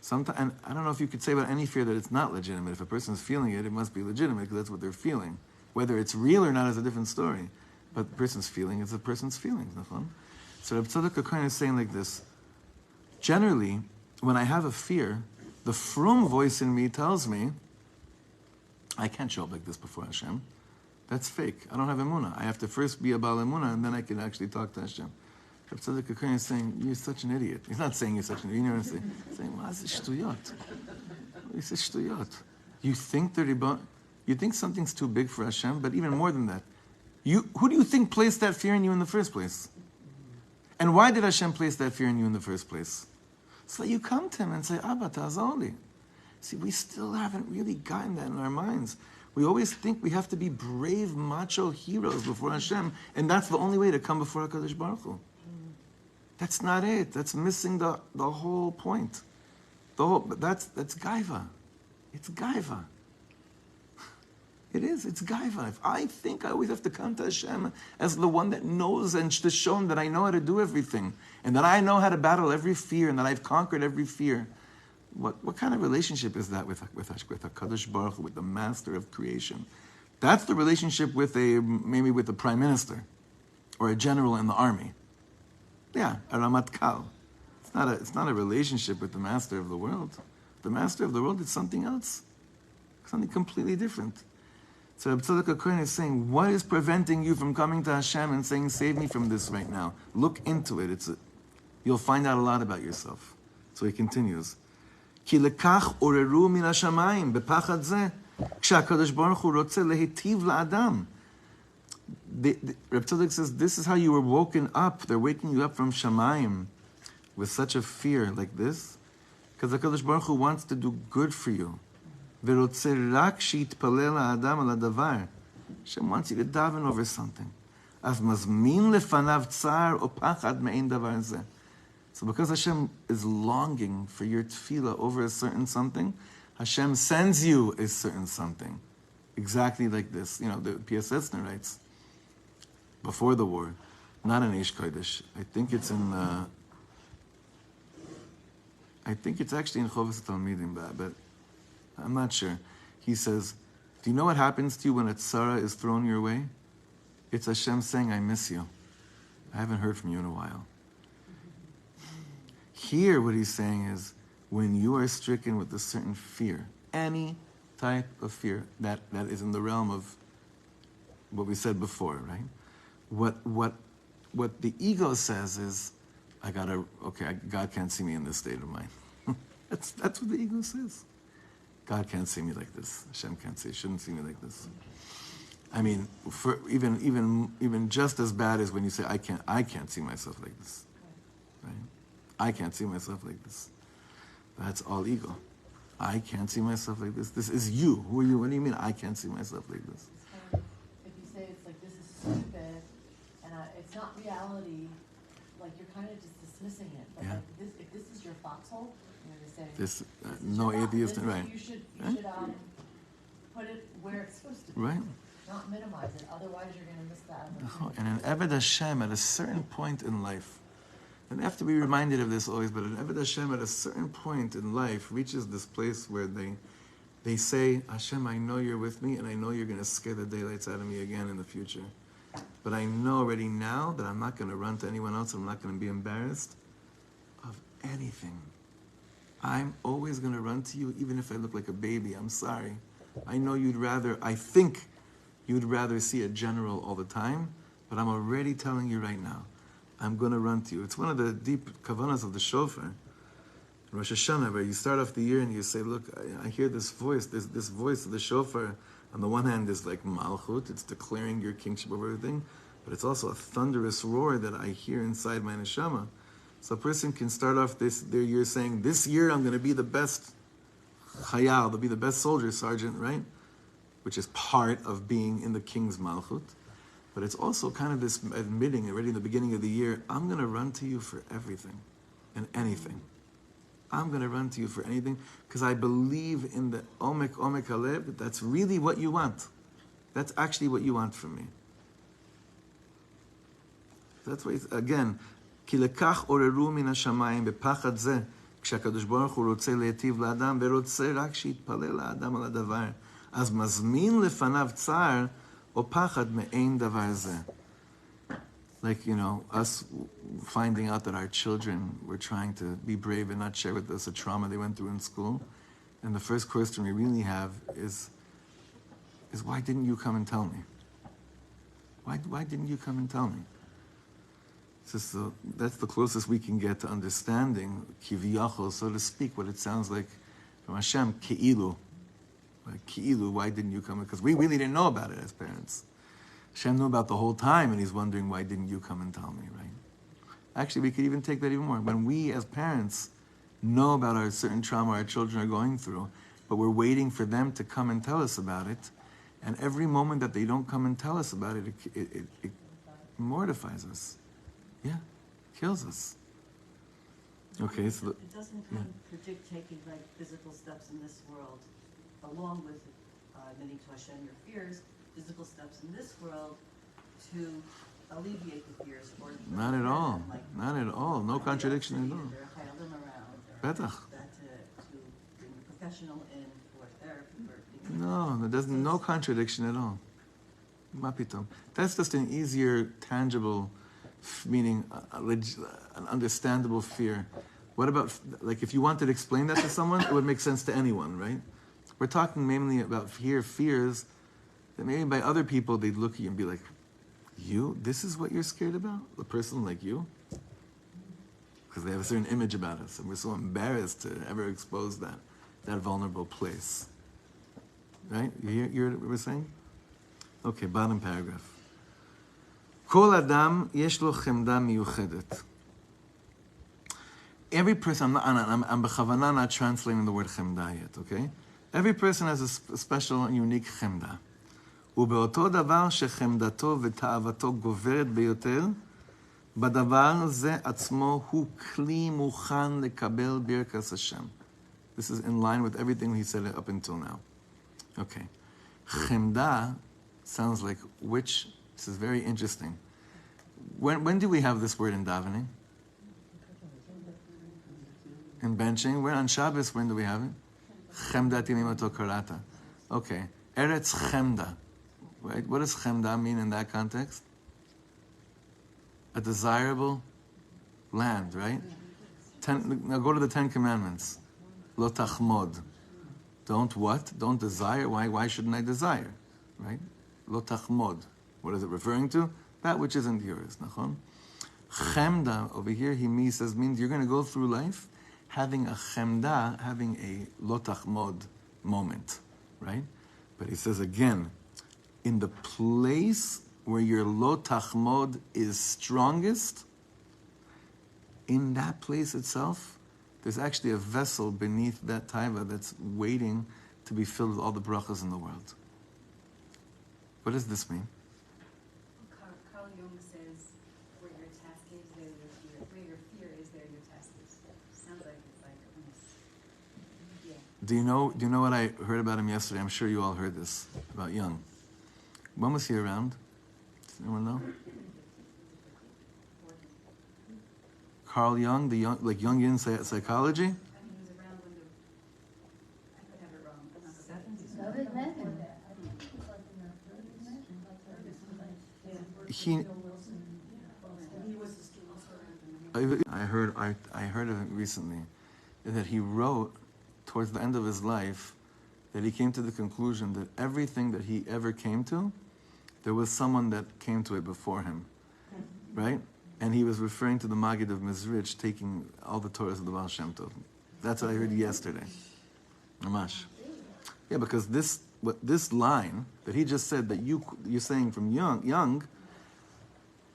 Sometimes, and I don't know if you could say about any fear that it's not legitimate. If a person's feeling it, it must be legitimate because that's what they're feeling. Whether it's real or not is a different story. But the person's feeling is a person's feelings. So Rav Tzadok is saying like this. Generally, when I have a fear, the frum voice in me tells me, I can't show up like this before Hashem. That's fake. I don't have emunah. I have to first be a Baal emunah, and then I can actually talk to Hashem. Rav Tzadok is saying, you're such an idiot. He's not saying you're such an idiot. You know what I'm saying? He's saying, what is shtuyot? He says, shtuyot. You think you think something's too big for Hashem, but even more than that, who do you think placed that fear in you in the first place? And why did Hashem place that fear in you in the first place? So that you come to Him and say, Abba, ta'azoli. See, we still haven't really gotten that in our minds. We always think we have to be brave, macho heroes before Hashem, and that's the only way to come before HaKadosh Baruch Hu. That's not it. That's missing the whole point. That's gaiva. It's gaiva. It is. It's gaiva. If I think I always have to come to Hashem as the one that knows and to show Him that I know how to do everything, and that I know how to battle every fear, and that I've conquered every fear, what kind of relationship is that with HaKadosh Baruch Hu, with the Master of Creation? That's the relationship maybe with the Prime Minister, or a general in the army. Yeah, a Ramatkal. It's not a relationship with the Master of the world. The Master of the world is something else, something completely different. So Rav Tzadok is saying, what is preventing you from coming to Hashem and saying, save me from this right now? Look into it. You'll find out a lot about yourself. So he continues. כי לכך עוררו מן השמיים בפחד זה, כשהקדוש ברוך הוא רוצה להיטיב לאדם. Rav Tzadok says, this is how you were woken up. They're waking you up from Shamayim with such a fear like this, because the Kadosh Baruch Hu wants to do good for you. ורוצה רק שיתפלל האדם על הדבר. Hashem wants you to daven over something. אז מזמין לפניו צער או פחד מעין דבר זה. So because Hashem is longing for your tefillah over a certain something, Hashem sends you a certain something. Exactly like this. The P.S. Etzner writes, before the war, not in Eish Kodesh. I think it's actually in Chovas Talmidim, but I'm not sure. He says, do you know what happens to you when a tzara is thrown your way? It's Hashem saying, I miss you. I haven't heard from you in a while. Here, what he's saying is, when you are stricken with a certain fear, any type of fear that is in the realm of what we said before, right? What the ego says is, God can't see me in this state of mind. That's what the ego says. God can't see me like this. Hashem shouldn't see me like this. I mean, for even just as bad as when you say, I can't see myself like this. Right? I can't see myself like this. That's all ego. I can't see myself like this. This is you. Who are you? What do you mean I can't see myself like this? It's kind of, if you say it's like, this is stupid, and it's not reality, like you're kind of just dismissing it. But Yeah. like this, if this is your foxhole, you're going to say, This, this is no your atheist, this is- right? You should Right. put it where it's supposed to be. Right? Not minimize it, otherwise you're going to miss that. And an Eved Hashem at a certain point in life, and I have to be reminded of this always, but an Eved Hashem at a certain point in life reaches this place where they say, Hashem, I know you're with me, and I know you're going to scare the daylights out of me again in the future. But I know already now that I'm not going to run to anyone else, I'm not going to be embarrassed of anything. I'm always going to run to you, even if I look like a baby. I'm sorry. I know I think you'd rather see a general all the time, but I'm already telling you right now, I'm going to run to you. It's one of the deep kavanas of the shofar. Rosh Hashanah, where you start off the year and you say, look, I hear this voice, this voice of the shofar. On the one hand is like malchut, it's declaring your kingship over everything, but it's also a thunderous roar that I hear inside my neshama. So a person can start off their year saying, this year I'm going to be the best chayal, to be the best soldier sergeant, right? Which is part of being in the king's malchut. But it's also kind of this admitting already in the beginning of the year, I'm going to run to you for everything and anything. I'm going to run to you for anything because I believe in the omek halev. That's really what you want. That's actually what you want from me. That's why, again, כי לקח עוררו מן השמיים בפחד זה, כשהקדוש ברוך הוא רוצה להיטיב לאדם ורוצה רק שיתפלל לאדם על הדבר, אז מזמין לפניו צער או פחד מאין דבר זה. Like, us finding out that our children were trying to be brave and not share with us a trauma they went through in school. And the first question we really have is why didn't you come and tell me? Why didn't you come and tell me? It's just that's the closest we can get to understanding, kiviyachol, so to speak, what it sounds like from Hashem, ki'ilu. Like, ki'ilu, why didn't you come? Because we really didn't know about it as parents. Hashem knew about the whole time, and he's wondering, why didn't you come and tell me, right? Actually, we could even take that even more. When we, as parents, know about our certain trauma our children are going through, but we're waiting for them to come and tell us about it, and every moment that they don't come and tell us about it, it mortifies us. Yeah, kills us. Okay, so... It doesn't contradict taking like physical steps in this world, along with admitting to Hashem your fears, physical steps in this world to alleviate the fears. Or Not at all. Not at all. No contradiction at all. There are chayalim around. Betach. That to bring a professional in for therapy. No, no contradiction at all. Mapitom. That's just an easier, tangible, meaning an understandable fear. What about, like, if you wanted to explain that to someone, it would make sense to anyone, right? We're talking mainly about fears that maybe by other people they'd look at you and be like, you? This is what you're scared about? A person like you? Because they have a certain image about us, and we're so embarrassed to ever expose that vulnerable place. Right? You hear what we're saying? Okay, bottom paragraph. כל אדם יש לו חמדה מיוחדת. Every person, I'm בכוונה not translating the word חמדה yet, okay? Every person has a special, unique חמדה. ובאותו דבר שחמדתו ותאוותו גוברת ביותר, בדבר זה עצמו הוא כלי מוכן לקבל ברכת השם. This is in line with everything he said up until now. Okay. Chemda sounds like which. This is very interesting. When do we have this word in davening? In benching? When on Shabbos, when do we have it? Chemda timimato karata. Okay. Eretz chemda. Right? What does chemda mean in that context? A desirable land, right? Now go to the 10 Commandments. Lo tachmod. Don't what? Don't desire. Why shouldn't I desire? Right? Lo tachmod. What is it referring to? That which isn't yours. Nachon? Chemda, over here, he says, means you're going to go through life having a chemda, having a lo tachmod moment. Right? But he says again, in the place where your lo tachmod is strongest, in that place itself, there's actually a vessel beneath that taiva that's waiting to be filled with all the brachas in the world. What does this mean? Carl Jung says, where your task is, there your fear. Where your fear is, there your task is. Sounds like it's like almost, yeah. Do you know what I heard about him yesterday? I'm sure you all heard this about Jung. When was he around? Does anyone know? Carl Jung, like Jungian psychology? I mean, he was around when I could have it wrong. I'm not the I heard of it recently, that he wrote towards the end of his life that he came to the conclusion that everything that he ever came to, there was someone that came to it before him, right? And he was referring to the Maggid of Mizrich taking all the Torahs of the Baal Shem Tov. That's what I heard yesterday. Namash. Yeah, because this line that he just said that you're saying from Jung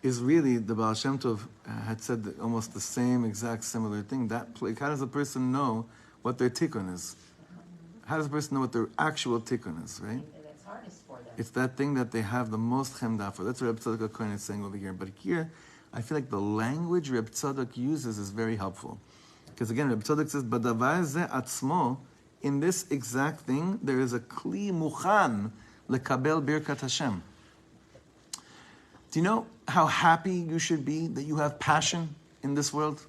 is really the Baal Shem Tov had said almost the same exact similar thing. How does a person know what their tikkun is? How does a person know what their actual tikkun is, right? It's hardest for them. It's that thing that they have the most chemda for. That's what Reb Tzadok Kohen is saying over here. But here, I feel like the language Reb Tzadok uses is very helpful. Because again, Reb Tzadok says, "Badavar ze atzmo," in this exact thing, there is a kli muchan lekabel birkat Hashem. Do you know how happy you should be that you have passion in this world?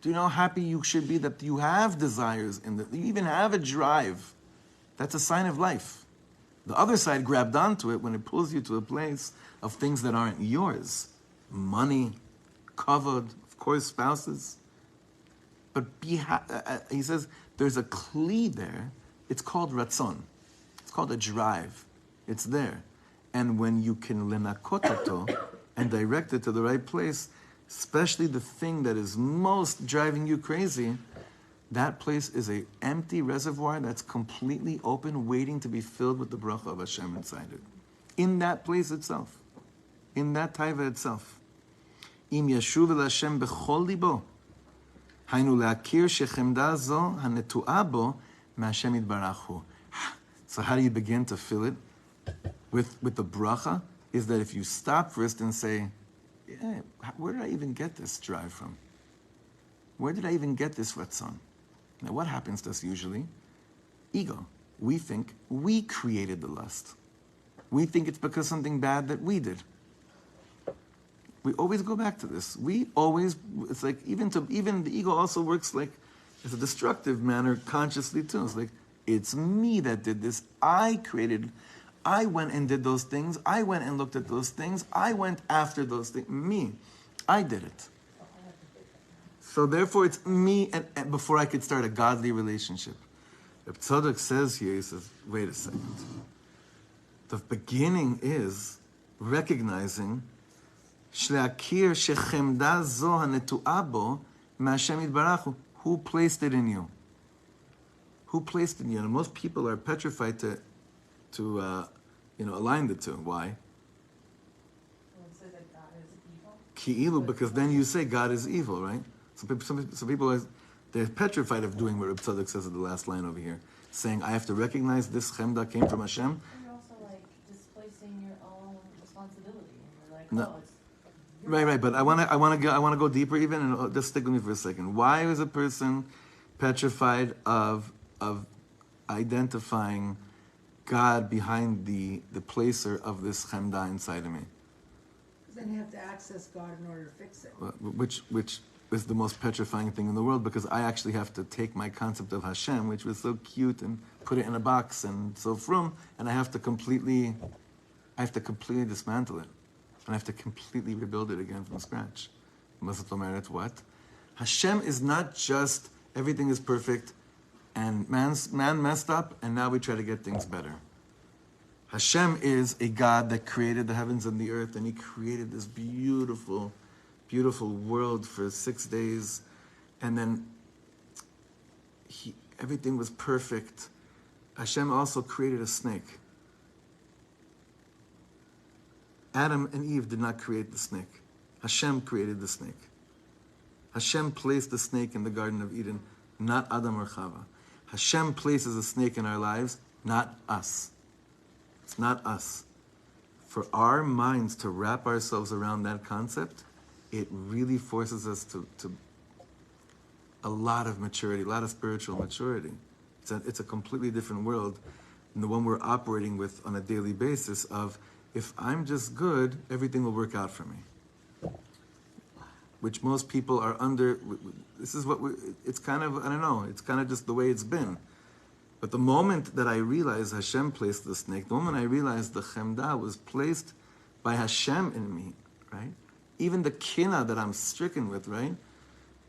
Do you know how happy you should be that you have desires that you even have a drive? That's a sign of life. The other side grabbed onto it when it pulls you to a place of things that aren't yours. Money, kavod, of course, spouses. But he says there's a kli there. It's called ratzon. It's called a drive. It's there. And when you can lenakotato and direct it to the right place, especially the thing that is most driving you crazy, that place is an empty reservoir that's completely open, waiting to be filled with the bracha of Hashem inside it. In that place itself. In that taiva itself. Im yashuv el Hashem bechol libo. Hainu le'akir shechemda zo hanetto'a bo me'Hashem yitbarach hu. So how do you begin to fill it with the bracha? Is that if you stop first and say, yeah, where did I even get this drive from? Where did I even get this racon? Now what happens to us usually? Ego. We think we created the lust. We think it's because something bad that we did. We always go back to this. It's like even the ego also works like as a destructive manner consciously too. It's like, it's me that did this. I created. I went and did those things. I went and looked at those things. I went after those things. Me. I did it. So therefore it's me and before I could start a godly relationship. If Tzadok says here, he says, wait a second. The beginning is recognizing Shleakir shechemda zo hanetto'a bo me'Hashem yitbarach hu. Who placed it in you? Who placed it in you? And most people are petrified to align the two. Why? Say that God is Ki'ilu, evil. because then you say God is evil, right? Some people they're petrified of doing what Reb Tzadok says at the last line over here, saying, I have to recognize this chemda came from Hashem. You're also like displacing your own responsibility. And you're like, No. oh, it's Right. But I want to go deeper even, and just stick with me for a second. Why is a person petrified of identifying God behind the placer of this chemda inside of me? Because then you have to access God in order to fix it. Which is the most petrifying thing in the world, because I actually have to take my concept of Hashem, which was so cute, and put it in a box and so frum, and I have to completely dismantle it. And I have to completely rebuild it again from scratch. What? Hashem is not just everything is perfect and man messed up and now we try to get things better. Hashem is a God that created the heavens and the earth, and He created this beautiful, beautiful world for 6 days, and then everything was perfect. Hashem also created a snake. Adam and Eve did not create the snake. Hashem created the snake. Hashem placed the snake in the Garden of Eden, not Adam or Chava. Hashem places a snake in our lives, not us. It's not us. For our minds to wrap ourselves around that concept, it really forces us to a lot of maturity, a lot of spiritual maturity. It's a completely different world than the one we're operating with on a daily basis of, if I'm just good, everything will work out for me. Which most people are under. This is it's kind of, I don't know, it's kind of just the way it's been. But the moment that I realized Hashem placed the snake, the moment I realized the chemda was placed by Hashem in me, right? Even the kina that I'm stricken with, right?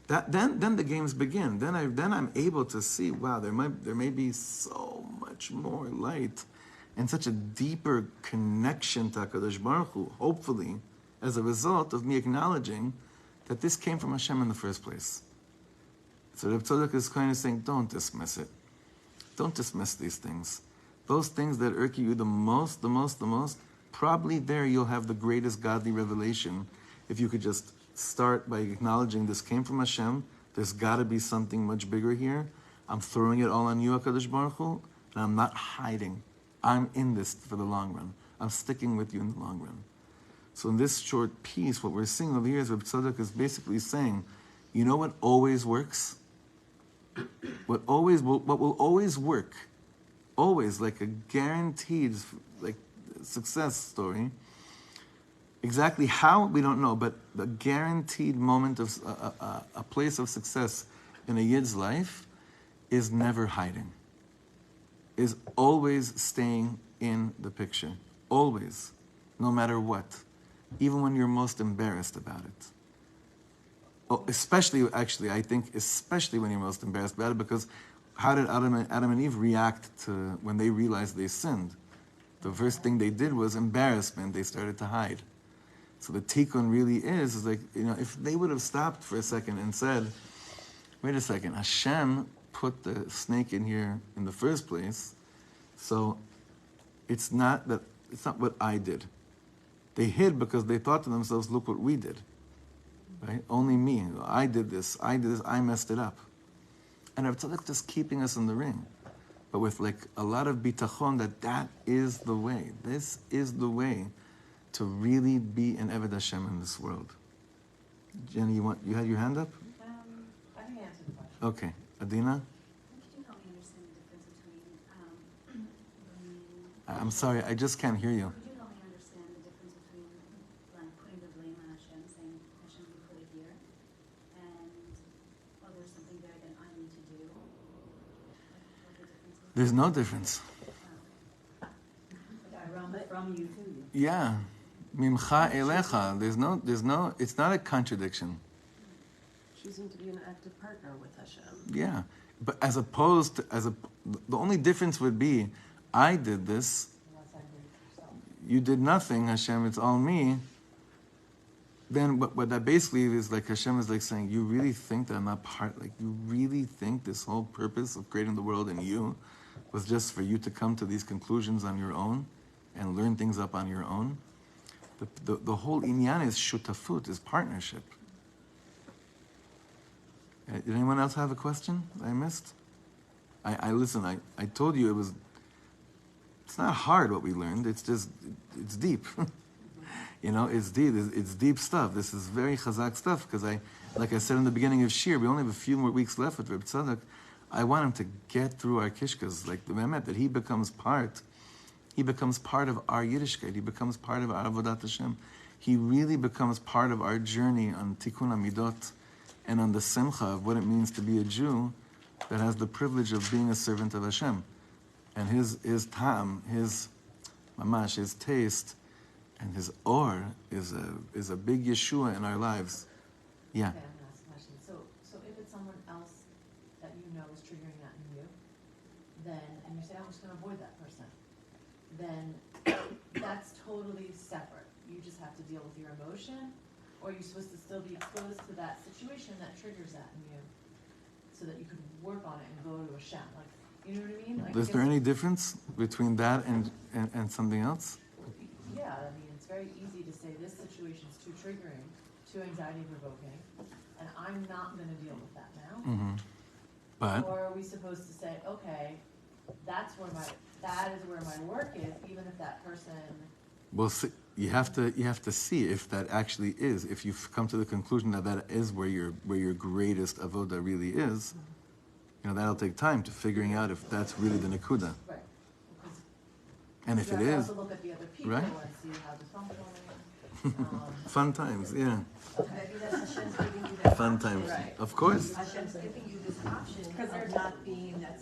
Then the games begin. Then I'm able to see, wow, there may be so much more light and such a deeper connection to HaKadosh Baruch Hu, hopefully, as a result of me acknowledging that this came from Hashem in the first place. So Rav Tzadok is kind of saying, don't dismiss it. Don't dismiss these things. Those things that irk you the most, probably there you'll have the greatest godly revelation if you could just start by acknowledging this came from Hashem, there's got to be something much bigger here. I'm throwing it all on you, HaKadosh Baruch Hu, and I'm not hiding. I'm in this for the long run. I'm sticking with you in the long run. So in this short piece, what we're seeing over here is Rav Tzadok is basically saying, you know what always works? What will always work, always, like a guaranteed like success story. Exactly how, we don't know, but the guaranteed moment of a place of success in a yid's life is never hiding, is always staying in the picture, always, no matter what, even when you're most embarrassed about it. Oh, especially, actually, I think especially when you're most embarrassed about it, because how did Adam and Eve react to when they realized they sinned? The first thing they did was embarrassment. They started to hide. So the tikkun really is like, if they would have stopped for a second and said, wait a second, Hashem put the snake in here in the first place, so it's not what I did. They hid because they thought to themselves, look what we did. Right? Only me. I did this. I messed it up. And Rav Tzadok just keeping us in the ring. But with like a lot of bitachon that is the way. This is the way to really be an Eved Hashem in this world. Jenny, you had your hand up? I think I answered the question. Okay. Adina? Could you help me understand the difference between, I'm sorry, I just can't hear you. could you help me understand the difference between like putting the blame on Hashem, saying Hashem, you put it here, and there's something there that I need to do? What the difference is? There's no difference. From you to you. Yeah. Mimcha elecha. There's no, it's not a contradiction. Choosing to be an active partner with Hashem. Yeah. But as opposed to, the only difference would be, I did this, you did nothing, Hashem, it's all me. Then what that basically is like, Hashem is like saying, you really think that I'm not part, like you really think this whole purpose of creating the world in you was just for you to come to these conclusions on your own and learn things up on your own? The whole inyan is shutafut, is partnership. Did anyone else have a question I missed? Listen, I told you it's not hard what we learned, it's deep. It's deep. It's deep stuff. This is very chazak stuff, because like I said in the beginning of Shir, we only have a few more weeks left with Rav Tzadok. I want him to get through our kishkas, like the Mehmet, that he becomes part of our Yiddishkeit. He becomes part of our Avodat Hashem. He really becomes part of our journey on Tikkun HaMidot and on the simcha of what it means to be a Jew that has the privilege of being a servant of Hashem. And his tam, his mamash, his taste, and his or is a big Yeshua in our lives. Yeah. Okay, I'm gonna ask a question. So if it's someone else that you know is triggering that in you, and you say, I'm just gonna avoid that person, then that's totally separate. You just have to deal with your emotion, or you're supposed to still be exposed to that situation that triggers that in you, so that you can work on it and go to Hashem. Like, you know what I mean? Like, Is there any difference between that and something else? Yeah, I mean, it's very easy to say this situation's too triggering, too anxiety provoking, and I'm not gonna deal with that now? Mm-hmm. But Or are we supposed to say, okay, that is where my work is, even if that person, well, see, you have to see if that actually is. If you've come to the conclusion that that is where your greatest avoda really is, that'll take time to figuring out if that's really the nekuda. right? Because And if you it have to is, also look at the other people right? and see how dysfunctional it is. fun times, yeah, Maybe that's Hashem's giving you that fun option. times, Right. of course. Hashem's giving you this option Because of there's- not being that